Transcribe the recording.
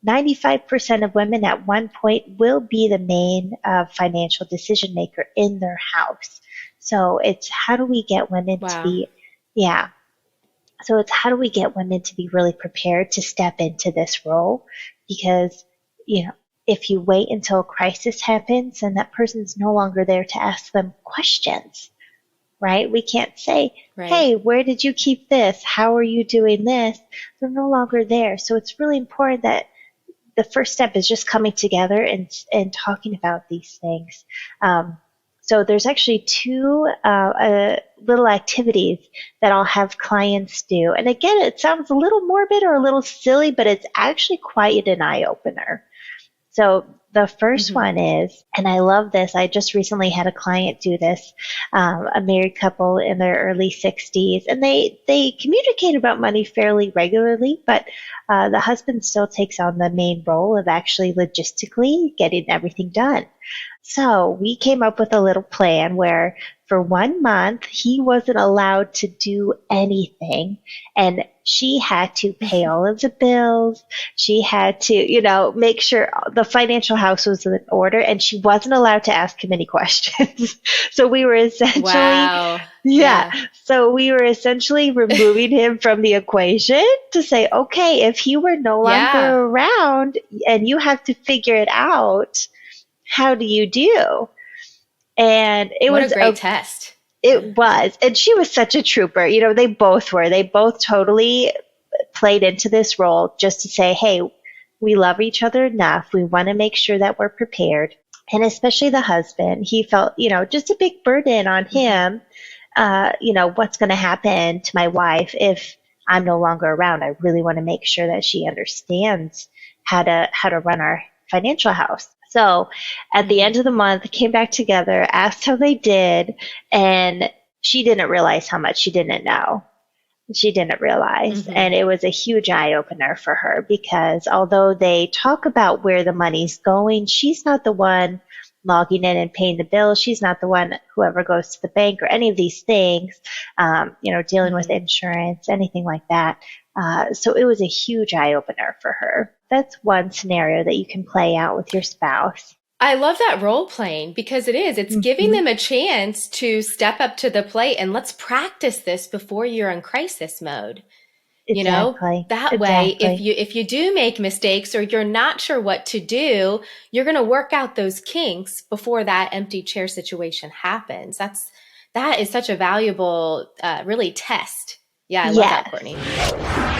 95% of women at one point will be the main financial decision maker in their house. So it's how do we get women to Wow. be, yeah. So it's how do we get women to be really prepared to step into this role? Because, if you wait until a crisis happens, then that person's no longer there to ask them questions, right? We can't say, Right. hey, where did you keep this? How are you doing this? They're no longer there. So it's really important that the first step is just coming together and talking about these things. So there's actually two little activities that I'll have clients do. And again, it sounds a little morbid or a little silly, but it's actually quite an eye opener. So the first Mm-hmm. one is, and I love this, I just recently had a client do this, a married couple in their early 60s, and they communicate about money fairly regularly, but the husband still takes on the main role of actually logistically getting everything done. So we came up with a little plan where for 1 month, he wasn't allowed to do anything. And she had to pay all of the bills. She had to, make sure the financial house was in order, and she wasn't allowed to ask him any questions. So we were essentially, Wow. yeah. Yeah. So we were essentially removing him from the equation to say, okay, if he were no longer Yeah. around and you have to figure it out, how do you do? And What a great test. Yeah. it was, and she was such a trooper. They both were. They both totally played into this role just to say, hey, we love each other enough. We want to make sure that we're prepared. And especially the husband, he felt, just a big burden on Mm-hmm. him. What's going to happen to my wife if I'm no longer around? I really want to make sure that she understands how to run our financial house. So at the Mm-hmm. end of the month, came back together, asked how they did, and she didn't realize how much she didn't know. She didn't realize. Mm-hmm. And it was a huge eye opener for her because although they talk about where the money's going, she's not the one logging in and paying the bill. She's not the one who ever goes to the bank or any of these things, dealing with Mm-hmm. insurance, anything like that. So it was a huge eye opener for her. That's one scenario that you can play out with your spouse. I love that role playing because it's giving Mm-hmm. them a chance to step up to the plate and let's practice this before you're in crisis mode. Exactly. That way, if Exactly. you do make mistakes or you're not sure what to do, you're going to work out those kinks before that empty chair situation happens. That is such a valuable, really test. Yeah, I love that, Yes. Courtney.